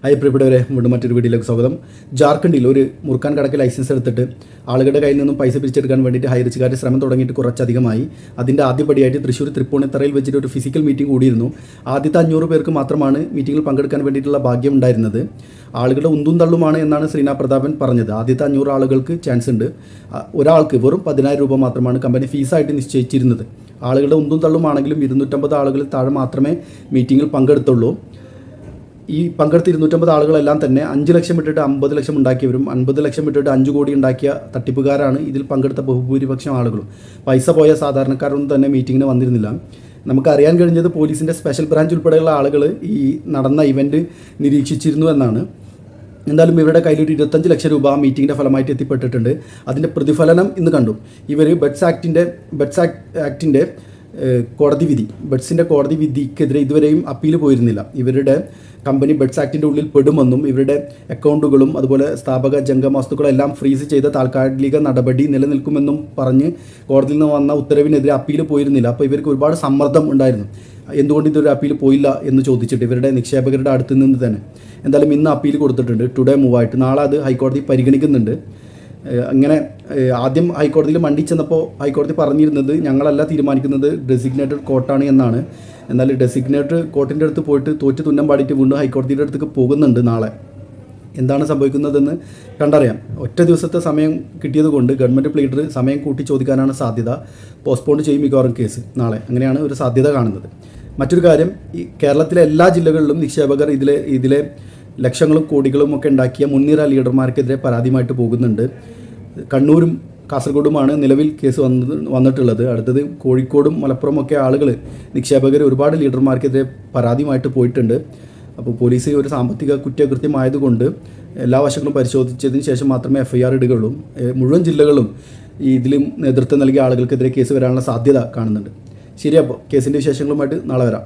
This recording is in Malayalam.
ഹായ് പ്രിയപ്പെട്ടവരെ, വീണ്ടും മറ്റൊരു വീഡിയോയിലേക്ക് സ്വാഗതം. ജാർഖണ്ഡിൽ ഒരു മുറുക്കാൻ കടക്ക് ലൈസൻസ് എടുത്തിട്ട് ആളുകളുടെ കയ്യിൽ നിന്നും പൈസ പിരിച്ചെടുക്കാൻ വേണ്ടിയിട്ട് ഹൈറിച്ചുകാർ ശ്രമം തുടങ്ങിയിട്ട് കുറച്ചധികമായി. അതിൻ്റെ ആദ്യപടിയായിട്ട് തൃശ്ശൂർ തൃപ്പൂണിത്തറയിൽ വെച്ചിട്ട് ഒരു ഫിസിക്കൽ മീറ്റിംഗ് കൂടിയിരുന്നു. ആദ്യത്തെ 500 പേർക്ക് മാത്രമാണ് മീറ്റിങ്ങിൽ പങ്കെടുക്കാൻ വേണ്ടിയിട്ടുള്ള ഭാഗ്യം ഉണ്ടായിരുന്നത്. ആളുകളുടെ ഉന്തും തള്ളുമാണ് എന്നാണ് ശ്രീനാ പ്രതാപൻ പറഞ്ഞത്. ആദ്യത്തെ 500 ആളുകൾക്ക് ചാൻസ് ഉണ്ട്. ഒരാൾക്ക് വെറും 10,000 രൂപ മാത്രമാണ് കമ്പനി ഫീസായിട്ട് നിശ്ചയിച്ചിരുന്നത്. ആളുകളുടെ ഉന്തും തള്ളുമാണെങ്കിലും 250 ആളുകളിൽ താഴെ മാത്രമേ മീറ്റിങ്ങിൽ പങ്കെടുത്തുള്ളൂ. ഈ പങ്കെടുത്ത 250 ആളുകളെല്ലാം തന്നെ 5 ലക്ഷം ഇട്ടിട്ട് 50 ലക്ഷം ഉണ്ടാക്കിയവരും 50 ലക്ഷം ഇട്ടിട്ട് 5 കോടി ഉണ്ടാക്കിയ തട്ടിപ്പുകാരാണ് ഇതിൽ പങ്കെടുത്ത ബഹുഭൂരിപക്ഷം ആളുകളും. പൈസ പോയ സാധാരണക്കാരൊന്നും തന്നെ മീറ്റിങ്ങിന് വന്നിരുന്നില്ല. നമുക്കറിയാൻ കഴിഞ്ഞത് പോലീസിൻ്റെ സ്പെഷ്യൽ ബ്രാഞ്ച് ഉൾപ്പെടെയുള്ള ആളുകൾ ഈ നടന്ന ഇവൻറ്റ് നിരീക്ഷിച്ചിരുന്നു എന്നാണ്. എന്തായാലും ഇവരുടെ കയ്യിൽ 25 ലക്ഷം രൂപ മീറ്റിങ്ങിൻ്റെ ഫലമായിട്ട് എത്തിപ്പെട്ടിട്ടുണ്ട്. അതിൻ്റെ പ്രതിഫലനം ഇന്ന് കണ്ടു. ഇവർ ബഡ്സ് ആക്ടിൻ്റെ കോടതി വിധി, ബഡ്സിൻ്റെ കോടതി വിധിക്കെതിരെ ഇതുവരെയും അപ്പീൽ പോയിരുന്നില്ല. ഇവരുടെ കമ്പനി ബഡ്സ് ആക്ടിൻ്റെ ഉള്ളിൽ പെടുമെന്നും ഇവരുടെ അക്കൗണ്ടുകളും അതുപോലെ സ്ഥാപക ജംഗമ വസ്തുക്കളെല്ലാം ഫ്രീസ് ചെയ്ത താൽക്കാലിക നടപടി നിലനിൽക്കുമെന്നും പറഞ്ഞ് കോടതിയിൽ നിന്ന് വന്ന ഉത്തരവിനെതിരെ അപ്പീൽ പോയിരുന്നില്ല. അപ്പോൾ ഇവർക്ക് ഒരുപാട് സമ്മർദ്ദം ഉണ്ടായിരുന്നു. എന്തുകൊണ്ട് ഇതൊരു അപ്പീൽ പോയില്ല എന്ന് ചോദിച്ചിട്ട് ഇവരുടെ നിക്ഷേപകരുടെ അടുത്ത് നിന്ന് തന്നെ. എന്തായാലും ഇന്ന് അപ്പീൽ കൊടുത്തിട്ടുണ്ട്. ടുഡേ മൂവായിട്ട് നാളെ അത് ഹൈക്കോടതി പരിഗണിക്കുന്നുണ്ട്. അങ്ങനെ ആദ്യം ഹൈക്കോടതിയിൽ മണ്ടി ചെന്നപ്പോൾ ഹൈക്കോടതി പറഞ്ഞിരുന്നത് ഞങ്ങളല്ല തീരുമാനിക്കുന്നത്, ഡെസിഗ്നേറ്റഡ് കോർട്ടാണ് എന്നാണ്. എന്നാൽ ഡെസിഗ്നേറ്റഡ് കോർട്ടിൻ്റെ അടുത്ത് പോയിട്ട് തോറ്റ് തുന്നം പാടിയിട്ട് വീണ്ടും ഹൈക്കോടതിയുടെ അടുത്തേക്ക് പോകുന്നുണ്ട് നാളെ. എന്താണ് സംഭവിക്കുന്നതെന്ന് കണ്ടറിയാം. ഒറ്റ ദിവസത്തെ സമയം കിട്ടിയത് കൊണ്ട് ഗവൺമെൻറ് പ്ലീഡർ സമയം കൂട്ടി ചോദിക്കാനാണ് സാധ്യത. പോസ്റ്റ്പോൺ ചെയ്യും മിക്കവാറും കേസ് നാളെ. അങ്ങനെയാണ് ഒരു സാധ്യത കാണുന്നത്. മറ്റൊരു കാര്യം, ഈ കേരളത്തിലെ എല്ലാ ജില്ലകളിലും നിക്ഷേപകർ ഇതിലെ ലക്ഷങ്ങളും കോടികളും ഒക്കെ ഉണ്ടാക്കിയ മുൻനിര ലീഡർമാർക്കെതിരെ പരാതിയുമായിട്ട് പോകുന്നുണ്ട്. കണ്ണൂരും കാസർഗോഡുമാണ് നിലവിൽ കേസ് വന്നിട്ടുള്ളത്. അടുത്തത് കോഴിക്കോടും മലപ്പുറം ഒക്കെ ആളുകൾ നിക്ഷേപകർ ഒരുപാട് ലീഡർമാർക്കെതിരെ പരാതിയുമായിട്ട് പോയിട്ടുണ്ട്. അപ്പോൾ പോലീസ് ഒരു സാമ്പത്തിക കുറ്റകൃത്യമായതുകൊണ്ട് എല്ലാ വശങ്ങളും പരിശോധിച്ചതിന് ശേഷം മാത്രമേ FIR ഇടുകയുള്ളൂ. മുഴുവൻ ജില്ലകളും ഇതിലും നേതൃത്വം നൽകിയ ആളുകൾക്കെതിരെ കേസ് വരാനുള്ള സാധ്യത കാണുന്നുണ്ട്. ശരി, അപ്പോൾ കേസിൻ്റെ വിശേഷങ്ങളുമായിട്ട് നാളെ വരാം.